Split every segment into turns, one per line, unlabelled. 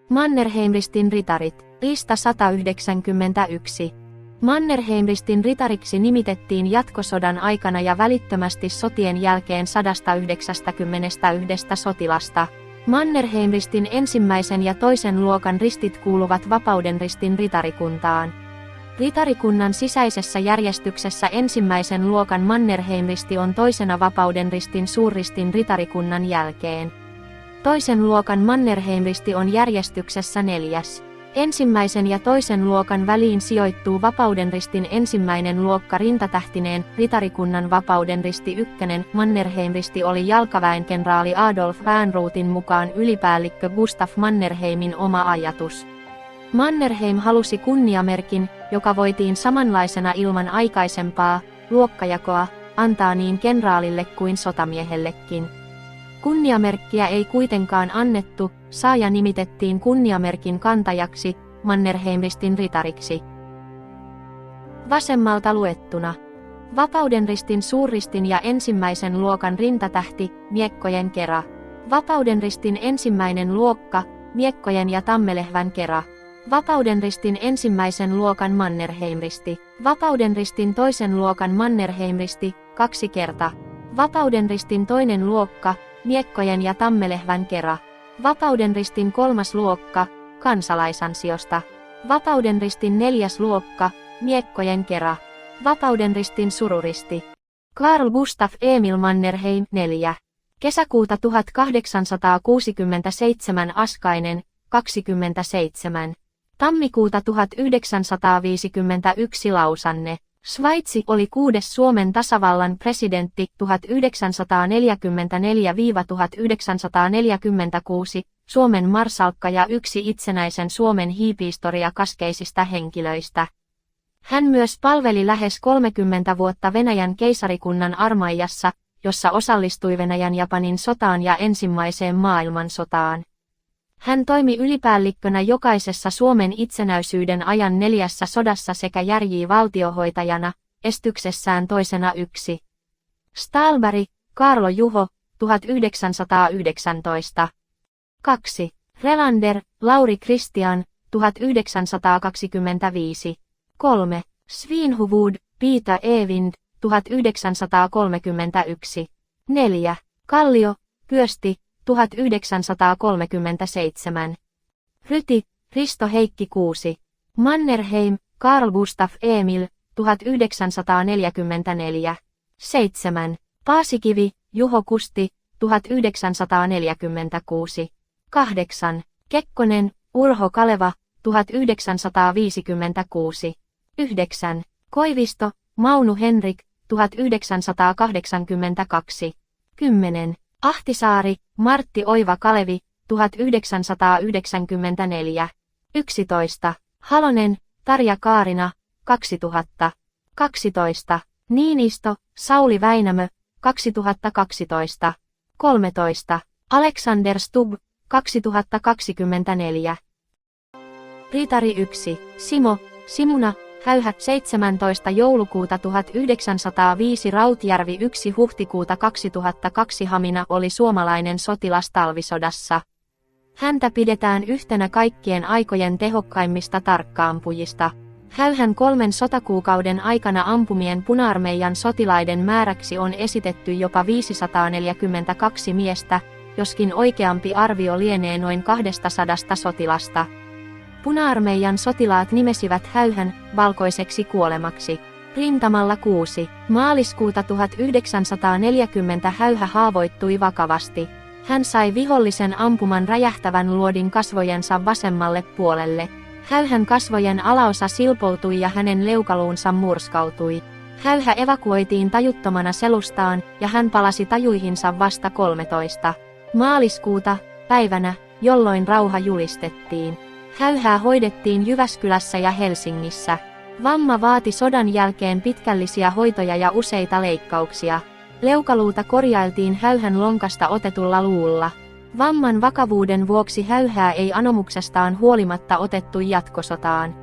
Mannerheimristin ritarit, lista 191. Mannerheimristin ritariksi nimitettiin jatkosodan aikana ja välittömästi sotien jälkeen 191 sotilasta. Mannerheimristin ensimmäisen ja toisen luokan ristit kuuluvat Vapaudenristin ritarikuntaan. Ritarikunnan sisäisessä järjestyksessä ensimmäisen luokan Mannerheimristi on toisena Vapaudenristin suurristin ritarikunnan jälkeen. Toisen luokan Mannerheimristi on järjestyksessä neljäs. Ensimmäisen ja toisen luokan väliin sijoittuu Vapaudenristin ensimmäinen luokka rintatähtineen, ritarikunnan Vapaudenristi ykkönen. Mannerheimristi oli jalkaväenkenraali Adolf Ehrnroothin mukaan ylipäällikkö Gustav Mannerheimin oma ajatus. Mannerheim halusi kunniamerkin, joka voitiin samanlaisena ilman aikaisempaa luokkajakoa antaa niin kenraalille kuin sotamiehellekin. Kunniamerkkiä ei kuitenkaan annettu, saaja nimitettiin kunniamerkin kantajaksi, Mannerheimristin ritariksi. Vasemmalta luettuna. Vapaudenristin suurristin ja ensimmäisen luokan rintatähti, miekkojen kera. Vapaudenristin ensimmäinen luokka, miekkojen ja tammelehvän kera. Vapaudenristin ensimmäisen luokan Mannerheimristi. Vapaudenristin toisen luokan Mannerheimristi, 2 kerta. Vapaudenristin toinen luokka, miekkojen ja tammelehvän kera. Vapaudenristin 3. luokka, kansalaisansiosta. Vapaudenristin 4. luokka, miekkojen kera. Vapaudenristin sururisti. Carl Gustaf Emil Mannerheim, 4. Kesäkuuta 1867 Askainen, 27. Tammikuuta 1951 Lausanne. Sveitsi oli 6. Suomen tasavallan presidentti 1944–1946, Suomen marsalkka ja yksi itsenäisen Suomen hiipistoria kaskeisista henkilöistä. Hän myös palveli lähes 30 vuotta Venäjän keisarikunnan armeijassa, jossa osallistui Venäjän-Japanin sotaan ja ensimmäiseen maailmansotaan. Hän toimi ylipäällikkönä jokaisessa Suomen itsenäisyyden ajan 4 sodassa sekä järji valtiohoitajana, estyksessään toisena 1. Stalberg, Kaarlo Juho, 1919. 2. Relander, Lauri Christian, 1925. 3. Svinhuvud, Peter Evind, 1931. 4. Kallio, Kyösti, 1937. Ryti, Risto Heikki 6. Mannerheim, Carl Gustaf Emil, 1944. 7. Paasikivi, Juho Kusti, 1946. 8. Kekkonen, Urho Kaleva, 1956. 9. Koivisto, Mauno Henrik, 1982. 10. Ahtisaari, Martti Oiva Kalevi, 1994. 11. Halonen, Tarja Kaarina, 2000. 12. Niinistö, Sauli Väinämö, 2012. 13. Alexander Stubb, 2024. Ritari 1. Simo, Simuna, Häyhä 17. joulukuuta 1905 Rautjärvi 1. huhtikuuta 2002 Hamina oli suomalainen sotilas talvisodassa. Häntä pidetään yhtenä kaikkien aikojen tehokkaimmista tarkkaampujista. Häyhän 3 sotakuukauden aikana ampumien puna-armeijan sotilaiden määräksi on esitetty jopa 542 miestä, joskin oikeampi arvio lienee noin 200 sotilasta. Puna-armeijan sotilaat nimesivät Häyhän valkoiseksi kuolemaksi. Rintamalla 6. maaliskuuta 1940 Häyhä haavoittui vakavasti. Hän sai vihollisen ampuman räjähtävän luodin kasvojensa vasemmalle puolelle. Häyhän kasvojen alaosa silpoutui ja hänen leukaluunsa murskautui. Häyhä evakuoitiin tajuttomana selustaan ja hän palasi tajuihinsa vasta 13. maaliskuuta, päivänä, jolloin rauha julistettiin. Häyhää hoidettiin Jyväskylässä ja Helsingissä. Vamma vaati sodan jälkeen pitkällisiä hoitoja ja useita leikkauksia. Leukaluuta korjailtiin Häyhän lonkasta otetulla luulla. Vamman vakavuuden vuoksi Häyhää ei anomuksestaan huolimatta otettu jatkosotaan.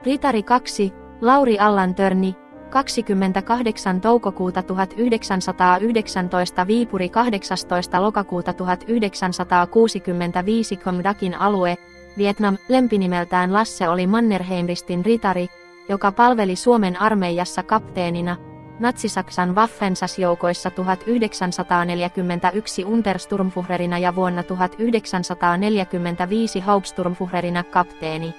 Ritari 2, Lauri Allantörni, 28. toukokuuta 1919 Viipuri 18. lokakuuta 1965 Khom Dakin alue, Vietnam, lempinimeltään Lasse oli Mannerheimristin ritari, joka palveli Suomen armeijassa kapteenina, Natsi-Saksan Waffensas-joukoissa 1941 Untersturmführerina ja vuonna 1945 Hauptsturmführerina kapteeni.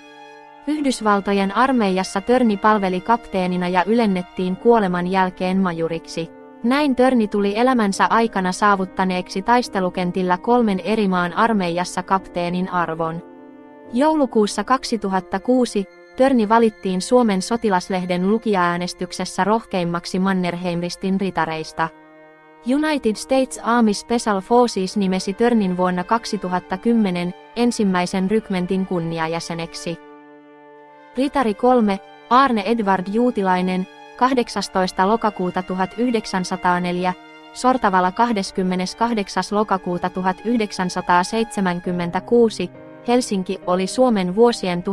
Yhdysvaltojen armeijassa Törni palveli kapteenina ja ylennettiin kuoleman jälkeen majuriksi. Näin Törni tuli elämänsä aikana saavuttaneeksi taistelukentillä 3 eri maan armeijassa kapteenin arvon. Joulukuussa 2006 Törni valittiin Suomen sotilaslehden lukijaäänestyksessä rohkeimmaksi Mannerheimristin ritareista. United States Army Special Forces nimesi Törnin vuonna 2010 ensimmäisen rykmentin kunniajäseneksi. Ritari 3, Arne Edvard Juutilainen, 18. lokakuuta 1904, Sortavala 28. lokakuuta 1976, Helsinki oli Suomen vuosien 1939–1945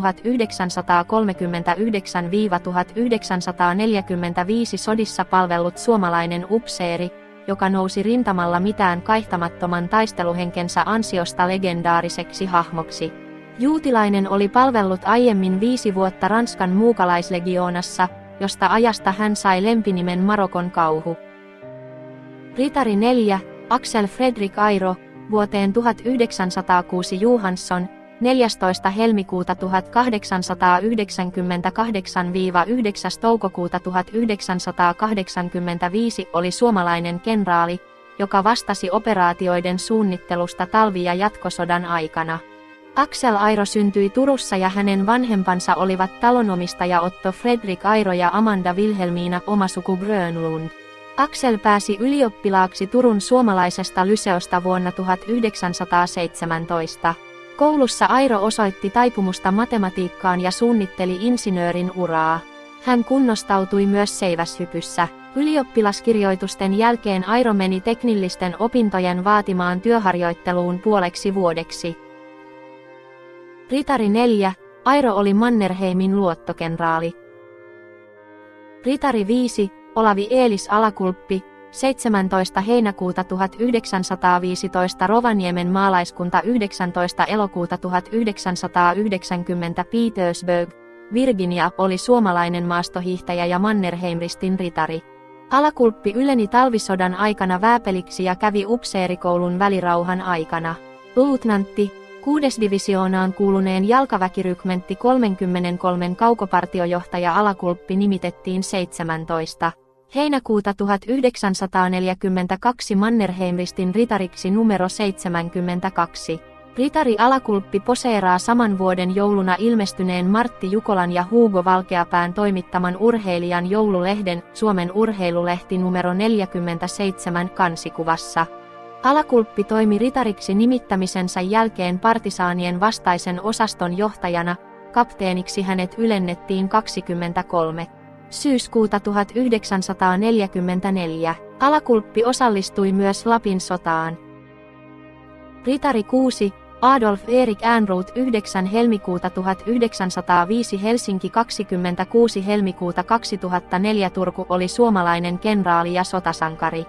sodissa palvellut suomalainen upseeri, joka nousi rintamalla mitään kaihtamattoman taisteluhenkensä ansiosta legendaariseksi hahmoksi. Juutilainen oli palvellut aiemmin 5 vuotta Ranskan muukalaislegioonassa, josta ajasta hän sai lempinimen Marokon kauhu. Ritari 4, Axel Fredrik Airo, vuoteen 1906 Johansson, 14. helmikuuta 1898–9. toukokuuta 1985 oli suomalainen kenraali, joka vastasi operaatioiden suunnittelusta talvi- ja jatkosodan aikana. Axel Airo syntyi Turussa ja hänen vanhempansa olivat talonomistaja Otto Fredrik Airo ja Amanda Wilhelmina omasuku Grönlund. Axel pääsi ylioppilaaksi Turun suomalaisesta lyseosta vuonna 1917. Koulussa Airo osoitti taipumusta matematiikkaan ja suunnitteli insinöörin uraa. Hän kunnostautui myös seiväshypyssä. Ylioppilaskirjoitusten jälkeen Airo meni teknillisten opintojen vaatimaan työharjoitteluun puoleksi vuodeksi. Ritari 4, Airo oli Mannerheimin luottokenraali. Ritari 5, Olavi Eelis Alakulppi, 17. heinäkuuta 1915 Rovaniemen maalaiskunta 19. elokuuta 1990 Petersburg, Virginia oli suomalainen maastohiihtäjä ja Mannerheimristin ritari. Alakulppi yleni talvisodan aikana vääpeliksi ja kävi upseerikoulun välirauhan aikana. Luutnantti, 6. divisioonaan kuuluneen jalkaväkirykmentti 33 kaukopartiojohtaja Alakulppi nimitettiin 17. heinäkuuta 1942 Mannerheimristin ritariksi numero 72. Ritari Alakulppi poseeraa saman vuoden jouluna ilmestyneen Martti Jukolan ja Hugo Valkeapään toimittaman urheilijan joululehden Suomen urheilulehti numero 47 kansikuvassa. Alakulppi toimi ritariksi nimittämisensä jälkeen partisaanien vastaisen osaston johtajana, kapteeniksi hänet ylennettiin 23. syyskuuta 1944. Alakulppi osallistui myös Lapin sotaan. Ritari 6, Adolf Erik Ehrnrooth 9. helmikuuta 1905 Helsinki 26. helmikuuta 2004 Turku oli suomalainen kenraali ja sotasankari.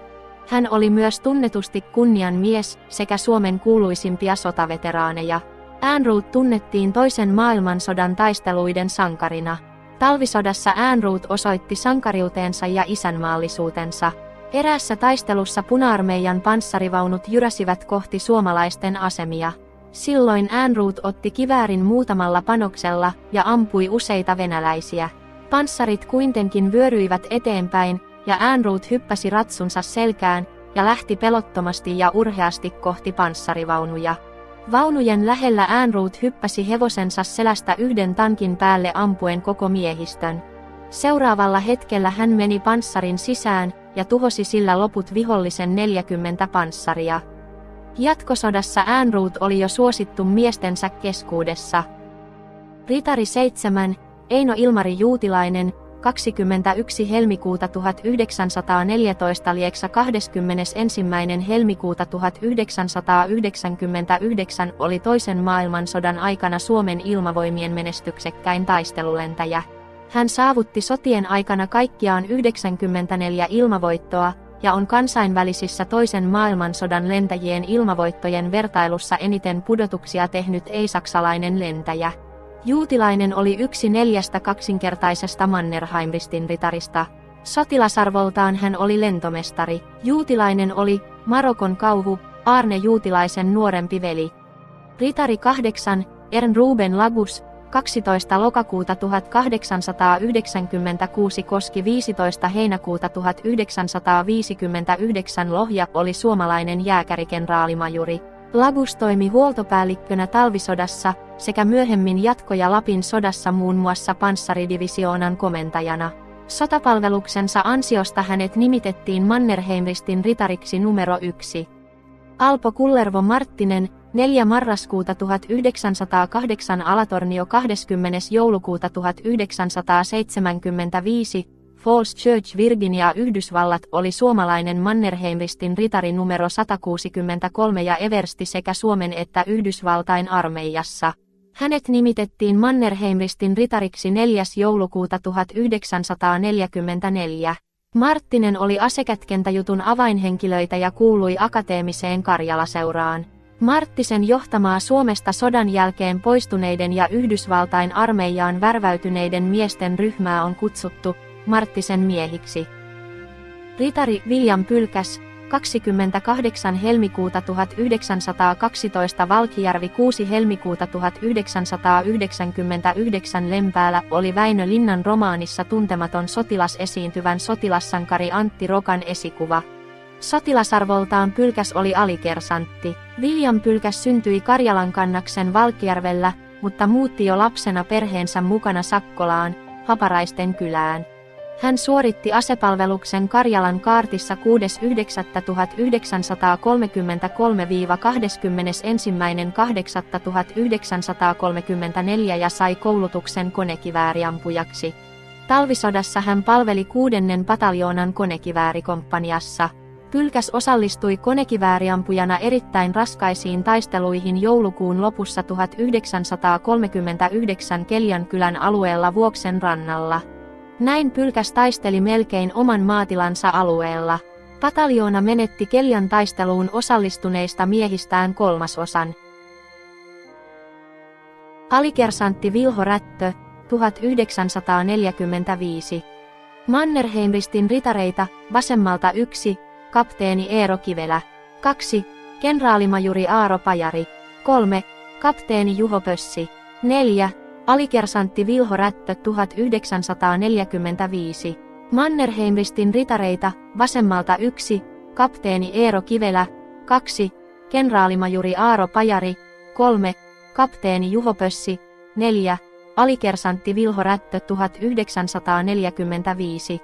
Hän oli myös tunnetusti kunnianmies sekä Suomen kuuluisimpia sotaveteraaneja. Ehrnrooth tunnettiin toisen maailmansodan taisteluiden sankarina. Talvisodassa Ehrnrooth osoitti sankariuteensa ja isänmaallisuutensa. Eräässä taistelussa Puna-armeijan panssarivaunut jyräsivät kohti suomalaisten asemia. Silloin Ehrnrooth otti kiväärin muutamalla panoksella ja ampui useita venäläisiä. Panssarit kuitenkin vyöryivät eteenpäin, ja Ehrnrooth hyppäsi ratsunsa selkään ja lähti pelottomasti ja urheasti kohti panssarivaunuja. Vaunujen lähellä Ehrnrooth hyppäsi hevosensa selästä yhden tankin päälle ampuen koko miehistön. Seuraavalla hetkellä hän meni panssarin sisään ja tuhosi sillä loput vihollisen 40 panssaria. Jatkosodassa Ehrnrooth oli jo suosittu miestensä keskuudessa. Ritari 7, Eino Ilmari Juutilainen, 21. helmikuuta 1914 Lieksa 21. helmikuuta 1999 oli toisen maailmansodan aikana Suomen ilmavoimien menestyksekkäin taistelulentäjä. Hän saavutti sotien aikana kaikkiaan 94 ilmavoittoa ja on kansainvälisissä toisen maailmansodan lentäjien ilmavoittojen vertailussa eniten pudotuksia tehnyt ei-saksalainen lentäjä. Juutilainen oli yksi 4 kaksinkertaisesta Mannerheim-ristin ritarista. Sotilasarvoltaan hän oli lentomestari. Juutilainen oli Marokon kauhu, Arne Juutilaisen nuorempi veli. Ritari 8, Ern Ruben Lagus, 12. lokakuuta 1896 koski 15. heinäkuuta 1959 Lohja oli suomalainen jääkärikenraalimajuri. Lagus toimi huoltopäällikkönä talvisodassa sekä myöhemmin jatko- ja Lapin sodassa muun muassa panssaridivisioonan komentajana. Sotapalveluksensa ansiosta hänet nimitettiin Mannerheim-ristin ritariksi numero 1. Alpo Kullervo Marttinen, 4. marraskuuta 1908 Alatornio 20. joulukuuta 1975, Falls Church Virginia Yhdysvallat oli suomalainen Mannerheim-ristin ritari numero 163 ja eversti sekä Suomen että Yhdysvaltain armeijassa. Hänet nimitettiin Mannerheim-ristin ritariksi 4. joulukuuta 1944. Marttinen oli asekätkentäjutun avainhenkilöitä ja kuului akateemiseen Karjala-seuraan. Marttisen johtamaa Suomesta sodan jälkeen poistuneiden ja Yhdysvaltain armeijaan värväytyneiden miesten ryhmää on kutsuttu Marttisen miehiksi. Ritari William Pylkäs, 28. helmikuuta 1912 Valkijärvi 6. helmikuuta 1999 Lempäälä oli Väinö Linnan romaanissa tuntematon sotilas esiintyvän sotilassankari Antti Rokan esikuva. Sotilasarvoltaan Pylkäs oli alikersantti. William Pylkäs syntyi Karjalankannaksen Valkijärvellä, mutta muutti jo lapsena perheensä mukana Sakkolaan, Haparaisten kylään. Hän suoritti asepalveluksen Karjalan kaartissa 6.9.1933–21.8.1934 ja sai koulutuksen konekivääriampujaksi. Talvisodassa hän palveli 6. pataljoonan konekiväärikomppaniassa. Pylkäs osallistui konekivääriampujana erittäin raskaisiin taisteluihin joulukuun lopussa 1939 Keljankylän alueella Vuoksen rannalla. Näin Pylkäs taisteli melkein oman maatilansa alueella. Pataljoona menetti Keljan taisteluun osallistuneista miehistään 1/3. Alikersantti Vilho Rättö, 1945. Mannerheim-ristin ritareita, vasemmalta 1, kapteeni Eero Kivelä. 2, kenraalimajuri Aaro Pajari. 3, kapteeni Juho Pössi. 4, alikersantti Vilho Rättö 1945. Mannerheim-ristin ritareita, vasemmalta 1, kapteeni Eero Kivelä. 2, kenraalimajuri Aaro Pajari. 3, kapteeni Juho Pössi. 4, alikersantti Vilho Rättö 1945.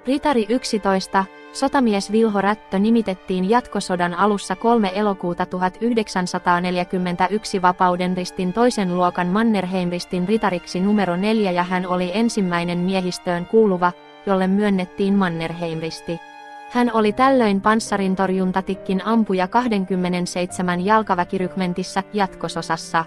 Ritari 11, sotamies Vilho Rättö nimitettiin jatkosodan alussa 3. elokuuta 1941 Vapaudenristin 2. luokan Mannerheim-ristin ritariksi numero 4 ja hän oli ensimmäinen miehistöön kuuluva, jolle myönnettiin Mannerheim-risti. Hän oli tällöin panssarintorjuntatikkin ampuja 27 jalkaväkirykmentissä jatkososassa.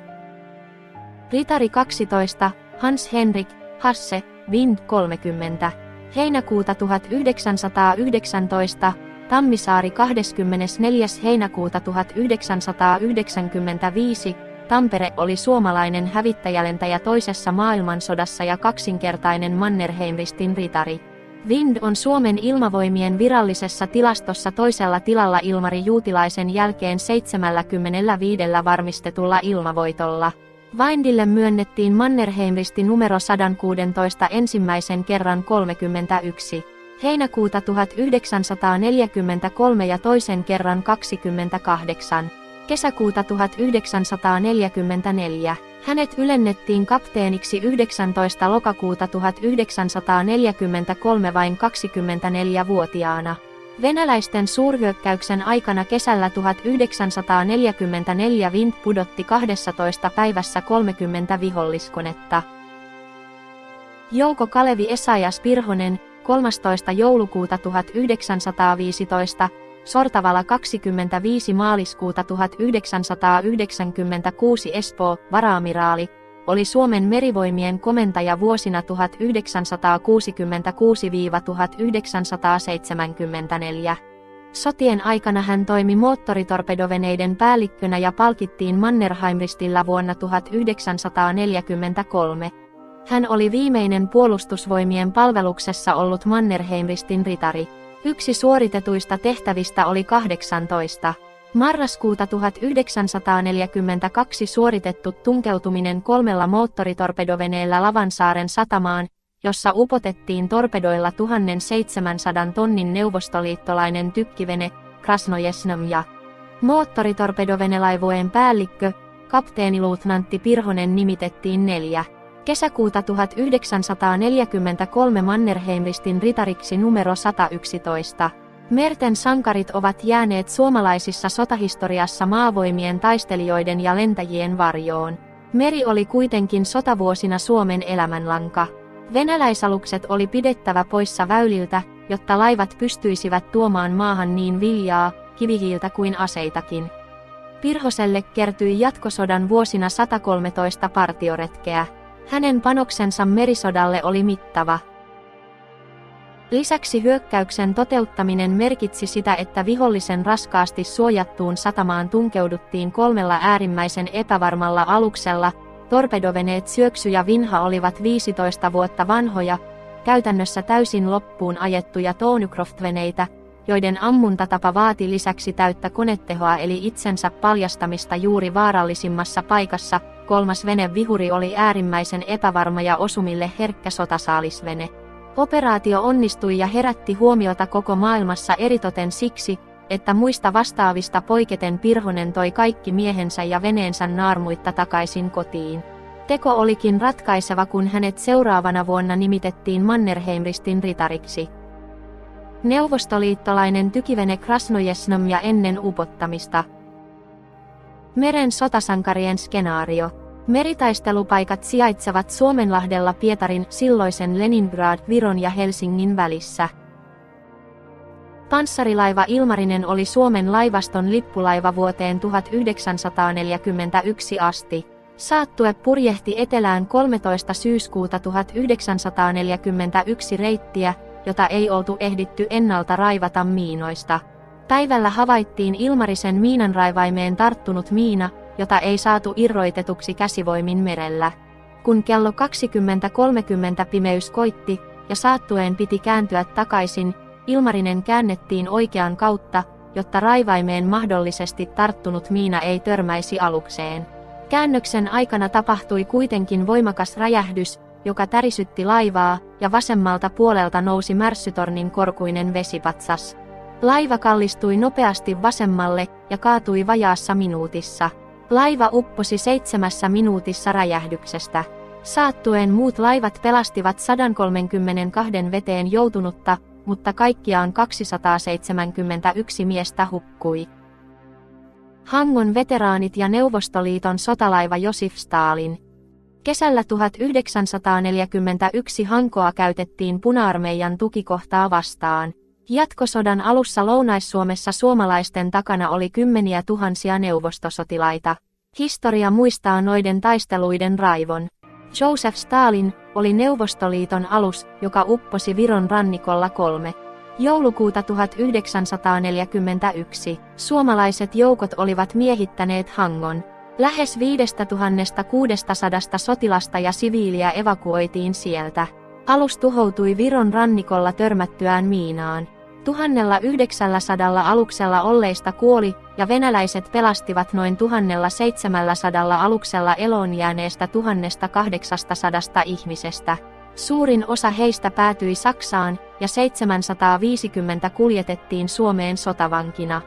Ritari 12, Hans Henrik Hasse, Wind 30. Heinäkuuta 1919, Tammisaari 24. heinäkuuta 1995, Tampere oli suomalainen hävittäjälentäjä toisessa maailmansodassa ja kaksinkertainen Mannerheim-ristin ritari. Wind on Suomen ilmavoimien virallisessa tilastossa toisella tilalla Ilmari Juutilaisen jälkeen 75 varmistetulla ilmavoitolla. Windille myönnettiin Mannerheim-risti numero 116 ensimmäisen kerran 31. heinäkuuta 1943 ja toisen kerran 28. kesäkuuta 1944. Hänet ylennettiin kapteeniksi 19. lokakuuta 1943 vain 24-vuotiaana. Venäläisten suurhyökkäyksen aikana kesällä 1944 Wind pudotti 12 päivässä 30 viholliskonetta. Jouko Kalevi Esaias Pirhonen, 13. joulukuuta 1915, Sortavala 25. maaliskuuta 1996 Espoo, varaamiraali, oli Suomen merivoimien komentaja vuosina 1966–1974. Sotien aikana hän toimi moottoritorpedoveneiden päällikkönä ja palkittiin Mannerheim-ristillä vuonna 1943. Hän oli viimeinen puolustusvoimien palveluksessa ollut Mannerheim-ristin ritari. Yksi suoritetuista tehtävistä oli 18. marraskuuta 1942 suoritettu tunkeutuminen 3 moottoritorpedoveneellä Lavansaaren satamaan, jossa upotettiin torpedoilla 1700 tonnin neuvostoliittolainen tykkivene Krasnojesnomja. Moottoritorpedovenelaivueen päällikkö, kapteeniluutnantti Pirhonen nimitettiin 4. kesäkuuta 1943 Mannerheim-ristin ritariksi numero 111. Merten sankarit ovat jääneet suomalaisissa sotahistoriassa maavoimien taistelijoiden ja lentäjien varjoon. Meri oli kuitenkin sotavuosina Suomen elämänlanka. Venäläisalukset oli pidettävä poissa väyliltä, jotta laivat pystyisivät tuomaan maahan niin viljaa, kivihiiltä kuin aseitakin. Pirhoselle kertyi jatkosodan vuosina 113 partioretkeä. Hänen panoksensa merisodalle oli mittava. Lisäksi hyökkäyksen toteuttaminen merkitsi sitä, että vihollisen raskaasti suojattuun satamaan tunkeuduttiin 3 äärimmäisen epävarmalla aluksella. Torpedoveneet Syöksy ja Vinha olivat 15 vuotta vanhoja, käytännössä täysin loppuun ajettuja Thornycroft-veneitä, joiden ammuntatapa vaati lisäksi täyttä konetehoa eli itsensä paljastamista juuri vaarallisimmassa paikassa. 3. vene Vihuri oli äärimmäisen epävarma ja osumille herkkä sotasaalisvene. Operaatio onnistui ja herätti huomiota koko maailmassa eritoten siksi, että muista vastaavista poiketen Pirhonen toi kaikki miehensä ja veneensä naarmuitta takaisin kotiin. Teko olikin ratkaiseva, kun hänet seuraavana vuonna nimitettiin Mannerheim-ristin ritariksi. Neuvostoliittolainen tykivene Krasnojesnomja ennen upottamista. Meren sotasankarien skenaario. Meritaistelupaikat sijaitsevat Suomenlahdella Pietarin, silloisen Leningrad, Viron ja Helsingin välissä. Panssarilaiva Ilmarinen oli Suomen laivaston lippulaiva vuoteen 1941 asti. Saattue purjehti etelään 13. syyskuuta 1941 reittiä, jota ei oltu ehditty ennalta raivata miinoista. Päivällä havaittiin Ilmarisen miinanraivaimeen tarttunut miina, jota ei saatu irroitetuksi käsivoimin merellä. Kun kello 20:30 pimeys koitti ja saattueen piti kääntyä takaisin, Ilmarinen käännettiin oikean kautta, jotta raivaimeen mahdollisesti tarttunut miina ei törmäisi alukseen. Käännöksen aikana tapahtui kuitenkin voimakas räjähdys, joka tärisytti laivaa, ja vasemmalta puolelta nousi märssytornin korkuinen vesipatsas. Laiva kallistui nopeasti vasemmalle ja kaatui vajaassa minuutissa. Laiva upposi 7 minuutissa räjähdyksestä. Saattueen muut laivat pelastivat 132 veteen joutunutta, mutta kaikkiaan 271 miestä hukkui. Hangon veteraanit ja Neuvostoliiton sotalaiva Josif Stalin. Kesällä 1941 Hankoa käytettiin Puna-armeijan tukikohtaa vastaan. Jatkosodan alussa Lounais-Suomessa suomalaisten takana oli kymmeniä tuhansia neuvostosotilaita. Historia muistaa noiden taisteluiden raivon. Josef Stalin oli Neuvostoliiton alus, joka upposi Viron rannikolla 3. joulukuuta 1941. Suomalaiset joukot olivat miehittäneet Hangon. Lähes 5600 sotilasta ja siviiliä evakuoitiin sieltä. Alus tuhoutui Viron rannikolla törmättyään miinaan. 1900 aluksella olleista kuoli, ja venäläiset pelastivat noin 1700 aluksella eloon jääneestä 1800 ihmisestä. Suurin osa heistä päätyi Saksaan, ja 750 kuljetettiin Suomeen sotavankina.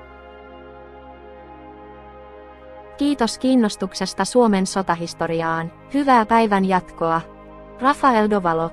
Kiitos kiinnostuksesta Suomen sotahistoriaan. Hyvää päivän jatkoa. Rafael Dovalo.